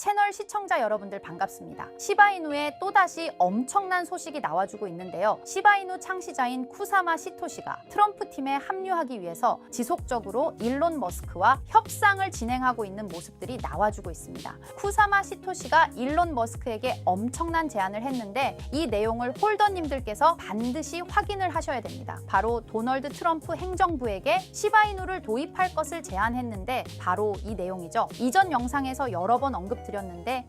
채널 시청자 여러분들 반갑습니다. 시바이누의 또다시 엄청난 소식이 나와주고 있는데요. 시바이누 창시자인 쿠사마 시토시가 트럼프 팀에 합류하기 위해서 지속적으로 일론 머스크와 협상을 진행하고 있는 모습들이 나와주고 있습니다. 쿠사마 시토시가 일론 머스크에게 엄청난 제안을 했는데 이 내용을 홀더님들께서 반드시 확인을 하셔야 됩니다. 바로 도널드 트럼프 행정부에게 시바이누를 도입할 것을 제안했는데 바로 이 내용이죠. 이전 영상에서 여러 번 언급드렸는데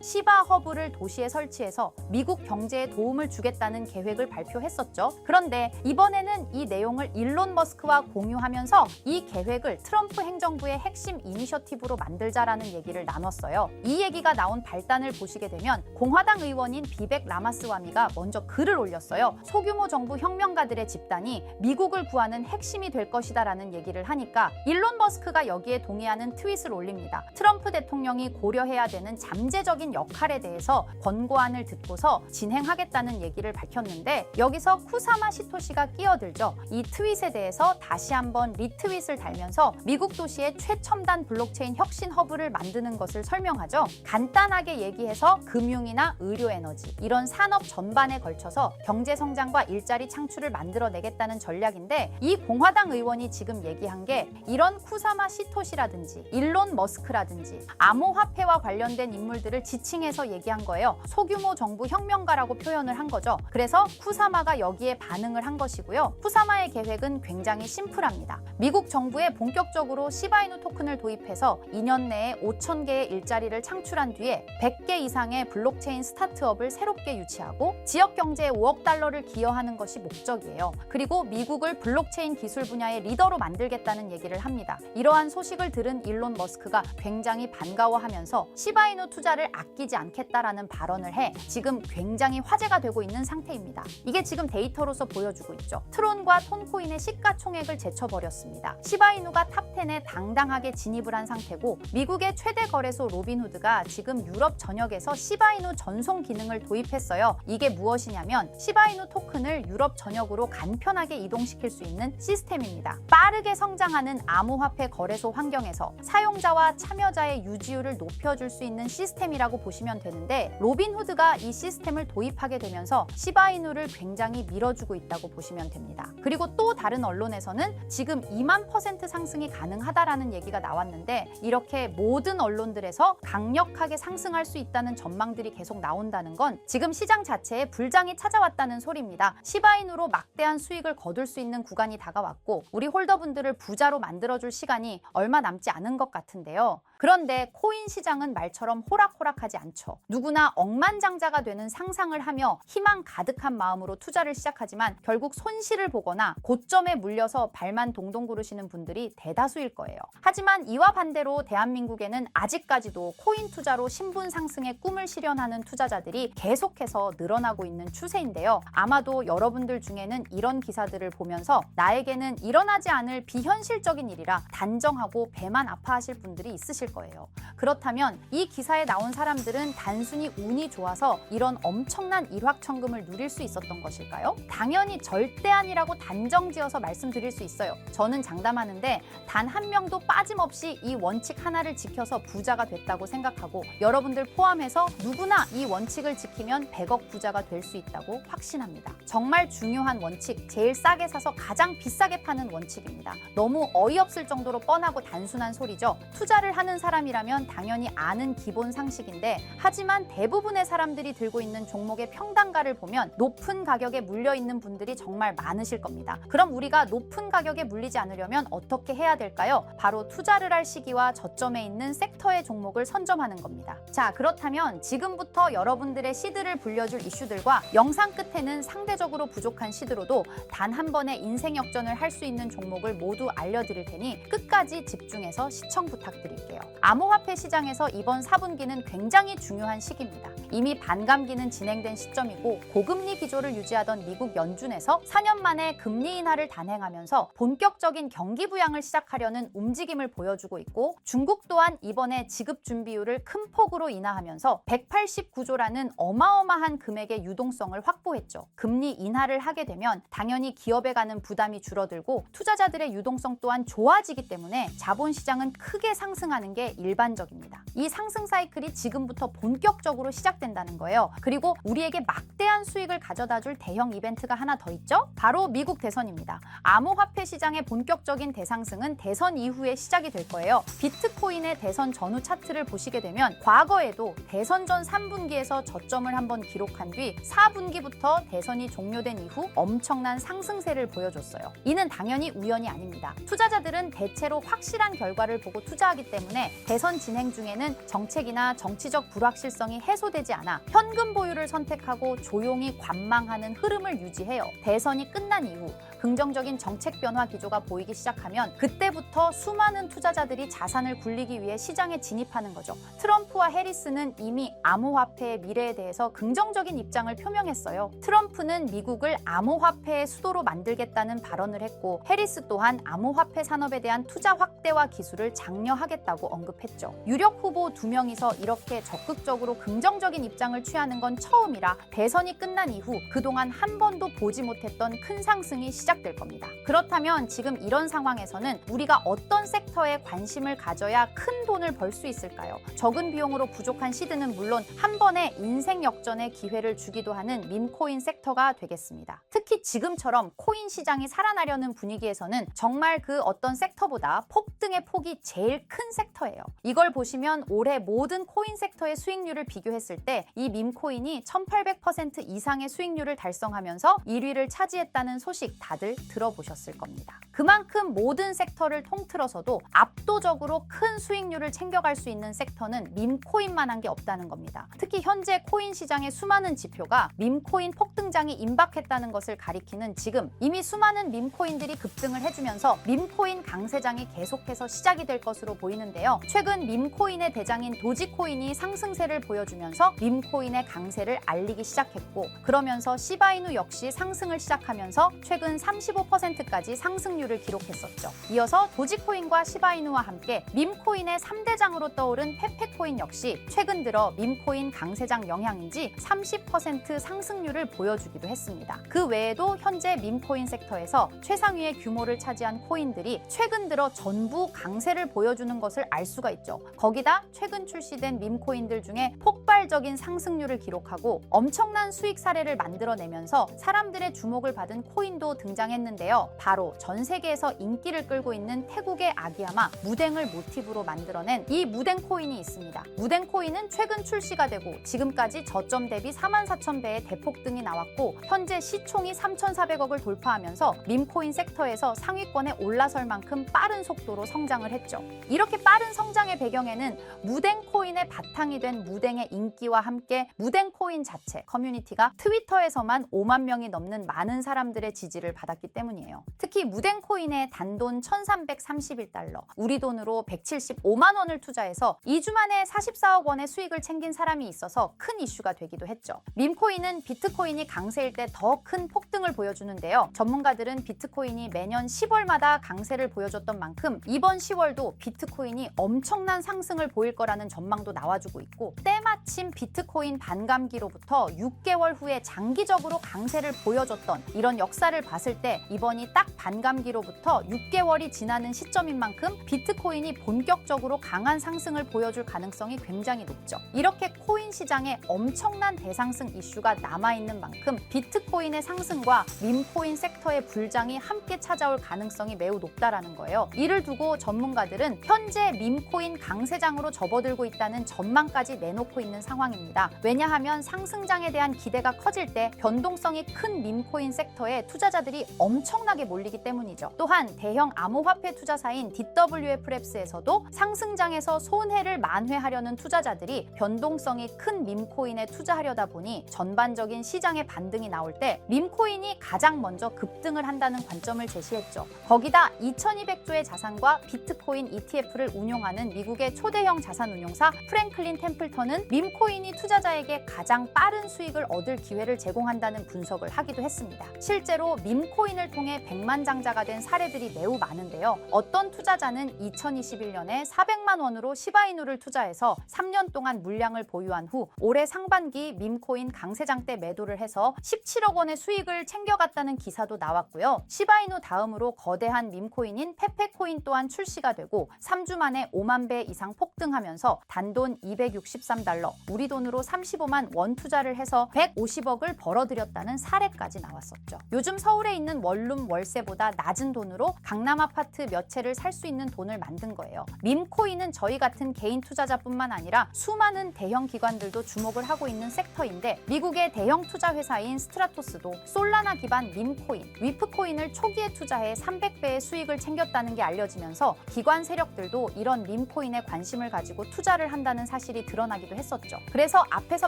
시바 허브를 도시에 설치해서 미국 경제에 도움을 주겠다는 계획을 발표했었죠. 그런데 이번에는 이 내용을 일론 머스크와 공유하면서 이 계획을 트럼프 행정부의 핵심 이니셔티브로 만들자라는 얘기를 나눴어요. 이 얘기가 나온 발단을 보시게 되면 공화당 의원인 비벡 라마스와미가 먼저 글을 올렸어요. 소규모 정부 혁명가들의 집단이 미국을 구하는 핵심이 될 것이다라는 얘기를 하니까 일론 머스크가 여기에 동의하는 트윗을 올립니다. 트럼프 대통령이 고려해야 되는 잠재적인 역할에 대해서 권고안을 듣고서 진행하겠다는 얘기를 밝혔는데 여기서 쿠사마 시토시가 끼어들죠. 이 트윗에 대해서 다시 한번 리트윗을 달면서 미국 도시의 최첨단 블록체인 혁신 허브를 만드는 것을 설명하죠. 간단하게 얘기해서 금융이나 의료 에너지 이런 산업 전반에 걸쳐서 경제 성장과 일자리 창출을 만들어내겠다는 전략인데 이 공화당 의원이 지금 얘기한 게 이런 쿠사마 시토시라든지 일론 머스크라든지 암호화폐와 관련된 인물들을 지칭해서 얘기한 거예요. 소규모 정부 혁명가라고 표현을 한 거죠. 그래서 쿠사마가 여기에 반응을 한 것이고요. 쿠사마의 계획은 굉장히 심플합니다. 미국 정부에 본격적으로 시바이누 토큰을 도입해서 2년 내에 5,000개의 일자리를 창출한 뒤에 100개 이상의 블록체인 스타트업을 새롭게 유치하고 지역 경제에 5억 달러를 기여하는 것이 목적이에요. 그리고 미국을 블록체인 기술 분야의 리더로 만들겠다는 얘기를 합니다. 이러한 소식을 들은 일론 머스크가 굉장히 반가워하면서 시바이누 투자를 아끼지 않겠다라는 발언을 해 지금 굉장히 화제가 되고 있는 상태입니다. 이게 지금 데이터로서 보여주고 있죠. 트론과 톤코인의 시가총액을 제쳐버렸습니다. 시바이누가 탑10에 당당하게 진입을 한 상태고 미국의 최대 거래소 로빈후드가 지금 유럽 전역에서 시바이누 전송 기능을 도입했어요. 이게 무엇이냐면 시바이누 토큰을 유럽 전역으로 간편하게 이동시킬 수 있는 시스템입니다. 빠르게 성장하는 암호화폐 거래소 환경에서 사용자와 참여자의 유지율을 높여줄 수 있는 시스템이라고 보시면 되는데 로빈후드가 이 시스템을 도입하게 되면서 시바이누를 굉장히 밀어주고 있다고 보시면 됩니다. 그리고 또 다른 언론에서는 지금 2만% 상승이 가능하다라는 얘기가 나왔는데 이렇게 모든 언론들에서 강력하게 상승할 수 있다는 전망들이 계속 나온다는 건 지금 시장 자체에 불장이 찾아왔다는 소리입니다. 시바이누로 막대한 수익을 거둘 수 있는 구간이 다가왔고 우리 홀더분들을 부자로 만들어줄 시간이 얼마 남지 않은 것 같은데요. 그런데 코인 시장은 말처럼 호락호락하지 않죠. 누구나 억만장자가 되는 상상을 하며 희망 가득한 마음으로 투자를 시작하지만 결국 손실을 보거나 고점에 물려서 발만 동동 구르시는 분들이 대다수일 거예요. 하지만 이와 반대로 대한민국에는 아직까지도 코인 투자로 신분 상승의 꿈을 실현하는 투자자들이 계속해서 늘어나고 있는 추세인데요. 아마도 여러분들 중에는 이런 기사들을 보면서 나에게는 일어나지 않을 비현실적인 일이라 단정하고 배만 아파하실 분들이 있으실 거예요. 그렇다면 이 기사에 나온 사람들은 단순히 운이 좋아서 이런 엄청난 일확천금을 누릴 수 있었던 것일까요? 당연히 절대 아니라고 단정지어서 말씀드릴 수 있어요. 저는 장담하는데 단 한 명도 빠짐없이 이 원칙 하나를 지켜서 부자가 됐다고 생각하고 여러분들 포함해서 누구나 이 원칙을 지키면 100억 부자가 될 수 있다고 확신합니다. 정말 중요한 원칙, 제일 싸게 사서 가장 비싸게 파는 원칙입니다. 너무 어이없을 정도로 뻔하고 단순한 소리죠. 투자를 하는 사람이라면 당연히 아는 기본 상식인데 하지만 대부분의 사람들이 들고 있는 종목의 평단가를 보면 높은 가격에 물려있는 분들이 정말 많으실 겁니다. 그럼 우리가 높은 가격에 물리지 않으려면 어떻게 해야 될까요? 바로 투자를 할 시기와 저점에 있는 섹터의 종목을 선점하는 겁니다. 자, 그렇다면 지금부터 여러분들의 시드를 불려줄 이슈들과 영상 끝에는 상대적으로 부족한 시드로도 단 한 번의 인생 역전을 할 수 있는 종목을 모두 알려드릴 테니 끝까지 집중해서 시청 부탁드릴게요. 암호화폐 시장에서 이번 4분기는 굉장히 중요한 시기입니다. 이미 반감기는 진행된 시점이고 고금리 기조를 유지하던 미국 연준에서 4년 만에 금리 인하를 단행하면서 본격적인 경기 부양을 시작하려는 움직임을 보여주고 있고, 중국 또한 이번에 지급 준비율을 큰 폭으로 인하하면서 189조라는 어마어마한 금액의 유동성을 확보했죠. 금리 인하를 하게 되면 당연히 기업에 가는 부담이 줄어들고 투자자들의 유동성 또한 좋아지기 때문에 자본시장은 크게 상승하는 게 일반적입니다. 이 상승 사이클이 지금부터 본격적으로 시작된다는 거예요. 그리고 우리에게 막대한 수익을 가져다줄 대형 이벤트가 하나 더 있죠? 바로 미국 대선입니다. 암호화폐 시장의 본격적인 대상승은 대선 이후에 시작이 될 거예요. 비트코인의 대선 전후 차트를 보시게 되면 과거에도 대선 전 3분기에서 저점을 한번 기록한 뒤 4분기부터 대선이 종료된 이후 엄청난 상승세를 보여줬어요. 이는 당연히 우연이 아닙니다. 투자자들은 대체로 확실한 결과를 보고 투자하기 때문에 대선 진행 중에는 정책이나 정치적 불확실성이 해소되지 않아 현금 보유를 선택하고 조용히 관망하는 흐름을 유지해요. 대선이 끝난 이후 긍정적인 정책 변화 기조가 보이기 시작하면 그때부터 수많은 투자자들이 자산을 굴리기 위해 시장에 진입하는 거죠. 트럼프와 해리스는 이미 암호화폐의 미래에 대해서 긍정적인 입장을 표명했어요. 트럼프는 미국을 암호화폐의 수도로 만들겠다는 발언을 했고, 해리스 또한 암호화폐 산업에 대한 투자 확대와 기술을 장려하겠다고 언급했죠. 유력 후보 2명이서 이렇게 적극적으로 긍정적인 입장을 취하는 건 처음이라 대선이 끝난 이후 그동안 한 번도 보지 못했던 큰 상승이 시작될 겁니다. 그렇다면 지금 이런 상황에서는 우리가 어떤 섹터에 관심을 가져야 큰 돈을 벌 수 있을까요? 적은 비용으로 부족한 시드는 물론 한 번에 인생 역전의 기회를 주기도 하는 밈코인 섹터가 되겠습니다. 특히 지금처럼 코인 시장이 살아나려는 분위기에서는 정말 그 어떤 섹터보다 폭등의 폭이 제일 큰 섹터예요. 이걸 보시면 올해 모든 코인 섹터의 수익률을 비교했을 때 이 밈코인이 1800% 이상의 수익률을 달성하면서 1위를 차지했다는 소식 다들 들어보셨을 겁니다. 그만큼 모든 섹터를 통틀어서도 압도적으로 큰 수익률을 챙겨갈 수 있는 섹터는 밈코인만한 게 없다는 겁니다. 특히 현재 코인 시장의 수많은 지표가 밈코인 폭등장이 임박했다는 것을 가리키는 지금 이미 수많은 밈코인들이 급등을 해주면서 밈코인 강세장이 계속해서 시작이 될 것으로 보이는데요. 최근 밈코인의 대장인 도지코인이 상승세를 보여주면서 밈코인의 강세를 알리기 시작했고, 그러면서 시바이누 역시 상승을 시작하면서 최근 35%까지 상승률을 기록했었죠. 이어서 도지코인과 시바이누와 함께 밈코인의 3대장으로 떠오른 페페코인 역시 최근 들어 밈코인 강세장 영향인지 30% 상승률을 보여주기도 했습니다. 그 외에도 현재 밈코인 섹터에서 최상위의 규모를 차지한 코인들이 최근 들어 전부 강세를 보여주는 것을 알 수가 있죠. 거기다 최근 출시된 밈코인들 중에 폭발적인 상승률을 기록하고 엄청난 수익 사례를 만들어내면서 사람들의 주목을 받은 코인도 등장했는데요. 바로 전 세계에서 인기를 끌고 있는 태국의 아기야마 무댕을 모티브로 만들어낸 이 무댕 코인이 있습니다. 무댕 코인은 최근 출시가 되고 지금까지 저점 대비 44,000배의 대폭등이 나왔고, 현재 시총이 3,400억을 돌파하면서 밈코인 섹터에서 상위권에 올라설 만큼 빠른 속도로 성장을 했죠. 이렇게 빠른 성장의 배경에는 무댕 코인의 바탕이 된 무댕의 인기와 함께 무댕 코인 자체 커뮤니티가 트위터에서만 5만 명이 넘는 많은 사람들의 지지를 받았기 때문이에요. 특히 무댕 코인의 단돈 1,331달러, 우리 돈으로 175만 원을 투자해서 2주 만에 44억 원의 수익을 챙긴 사람이 있어서 큰 이슈가 되기도 했죠. 밈코인은 비트코인이 강세일 때 더 큰 폭등을 보여주는데요. 전문가들은 비트코인이 매년 10월마다 강세를 보여줬던 만큼 이번 10월도 비트코인이 엄청난 상승을 보일 거라는 전망도 나와주고 있고, 때마침 비트코인 반감기로부터 6개월 후에 장기적으로 강세를 보여줬던 이런 역사를 봤을 때 이번이 딱 반감기로부터 6개월이 지나는 시점인 만큼 비트코인이 본격적으로 강한 상승을 보여줄 가능성이 굉장히 높죠. 이렇게 코인 시장에 엄청난 대상승 이슈가 남아있는 만큼 비트코인의 상승과 밈코인 섹터의 불장이 함께 찾아올 가능성이 매우 높다라는 거예요. 이를 두고 전문가들은 현재 밈코인 강세장으로 접어들고 있다는 전망까지 내놓고 있는 상황입니다. 왜냐하면 상승장에 대한 기대가 커질 때 변동성이 큰 밈코인 섹터에 투자자들이 엄청나게 몰리기 때문이죠. 또한 대형 암호화폐 투자사인 DWF랩스에서도 상승장에서 손해를 만회하려는 투자자들이 변동성이 큰 밈코인에 투자하려다 보니 전반적인 시장의 반등이 나올 때 밈코인이 가장 먼저 급등을 한다는 관점을 제시했죠. 거기다 2200조의 자산과 비트코인 ETF를 운용하는 미국의 초대형 자산운용사 프랭클린 템플턴은 밈코인 밈코인이 투자자에게 가장 빠른 수익을 얻을 기회를 제공한다는 분석을 하기도 했습니다. 실제로 밈코인을 통해 백만장자가 된 사례들이 매우 많은데요. 어떤 투자자는 2021년에 400만 원으로 시바이누를 투자해서 3년 동안 물량을 보유한 후 올해 상반기 밈코인 강세장 때 매도를 해서 17억 원의 수익을 챙겨갔다는 기사도 나왔고요. 시바이누 다음으로 거대한 밈코인인 페페코인 또한 출시가 되고 3주 만에 5만 배 이상 폭등하면서 단돈 263달러, 우리 돈으로 35만 원 투자를 해서 150억을 벌어들였다는 사례까지 나왔었죠. 요즘 서울에 있는 원룸 월세보다 낮은 돈으로 강남 아파트 몇 채를 살 수 있는 돈을 만든 거예요. 밈코인은 저희 같은 개인 투자자뿐만 아니라 수많은 대형 기관들도 주목을 하고 있는 섹터인데, 미국의 대형 투자 회사인 스트라토스도 솔라나 기반 밈코인, 위프코인을 초기에 투자해 300배의 수익을 챙겼다는 게 알려지면서 기관 세력들도 이런 밈코인에 관심을 가지고 투자를 한다는 사실이 드러나기도 했었죠. 그래서 앞에서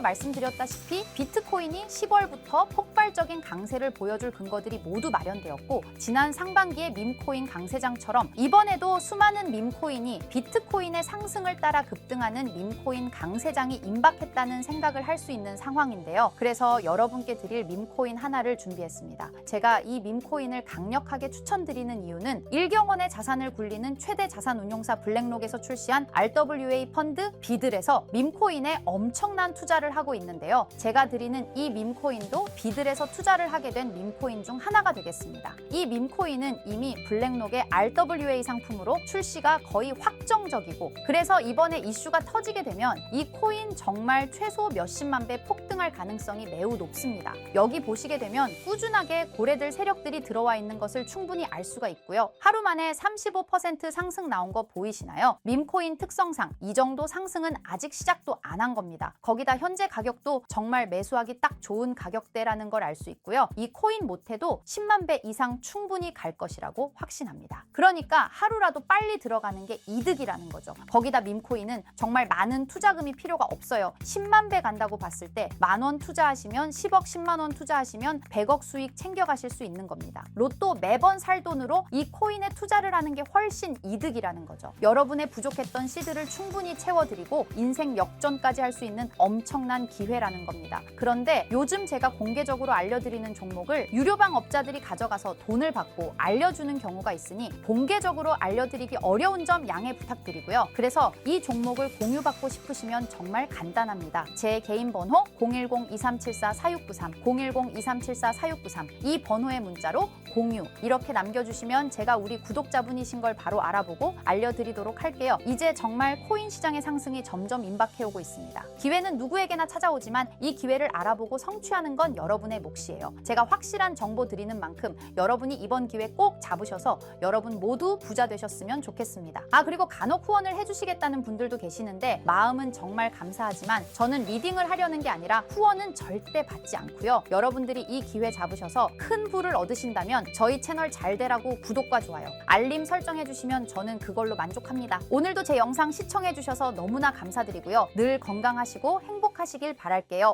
말씀드렸다시피 비트코인이 10월부터 폭발적인 강세를 보여줄 근거들이 모두 마련되었고, 지난 상반기의 밈코인 강세장처럼 이번에도 수많은 밈코인이 비트코인의 상승을 따라 급등하는 밈코인 강세장이 임박했다는 생각을 할 수 있는 상황인데요. 그래서 여러분께 드릴 밈코인 하나를 준비했습니다. 제가 이 밈코인을 강력하게 추천드리는 이유는 일경원의 자산을 굴리는 최대 자산 운용사 블랙록에서 출시한 RWA 펀드 비들에서 밈코인에 엄청난 투자를 하고 있는데요. 제가 드리는 이 밈코인도 비들에서 투자를 하게 된 밈코인 중 하나가 되겠습니다. 이 밈코인은 이미 블랙록의 RWA 상품으로 출시가 거의 확정적이고, 그래서 이번에 이슈가 터지게 되면 이 코인 정말 최소 몇십만 배 폭등할 가능성이 매우 높습니다. 여기 보시게 되면 꾸준하게 고래들 세력들이 들어와 있는 것을 충분히 알 수가 있고요. 하루 만에 35% 상승 나온 거 보이시나요? 밈코인 특성상 이 정도 상승은 아직 시작도 안 한 겁니다. 거기다 현재 가격도 정말 매수하기 딱 좋은 가격대라는 걸 알 수 있고요. 이 코인 못해도 10만 배 이상 충분히 갈 것이라고 확신합니다. 그러니까 하루라도 빨리 들어가는 게 이득이라는 거죠. 거기다 밈코인은 정말 많은 투자금이 필요가 없어요. 10만 배 간다고 봤을 때 10,000원 투자하시면 10억, 10만 원 투자하시면 100억 수익 챙겨가실 수 있는 겁니다. 로또 매번 살 돈으로 이 코인에 투자를 하는 게 훨씬 이득이라는 거죠. 여러분의 부족했던 시드를 충분히 채워드리고 인생 역전까지 할 수 있는 엄청난 기회라는 겁니다. 그런데 요즘 제가 공개적으로 알려드리는 종목을 유료방 업자들이 가져가서 돈을 받고 알려주는 경우가 있으니 공개적으로 알려드리기 어려운 점 양해 부탁드리고요. 그래서 이 종목을 공유받고 싶으시면 정말 간단합니다. 제 개인 번호 010-2374-4693, 010-2374-4693, 이 번호의 문자로 공유 이렇게 남겨주시면 제가 우리 구독자분이신 걸 바로 알아보고 알려드리도록 할게요. 이제 정말 코인 시장의 상승이 점점 임박해오고 있습니다. 기회는 누구에게나 찾아오지만 이 기회를 알아보고 성취하는 건 여러분의 몫이에요. 제가 확실한 정보 드리는 만큼 여러분이 이번 기회 꼭 잡으셔서 여러분 모두 부자 되셨으면 좋겠습니다. 그리고 간혹 후원을 해주시겠다는 분들도 계시는데 마음은 정말 감사하지만 저는 리딩을 하려는 게 아니라 후원은 절대 받지 않고요. 여러분들이 이 기회 잡으셔서 큰 부를 얻으신다면 저희 채널 잘 되라고 구독과 좋아요, 알림 설정해주시면 저는 그걸로 만족합니다. 오늘도 제 영상 시청해주셔서 너무나 감사드리고요. 늘 건강하시고 행복하시길 바랄게요.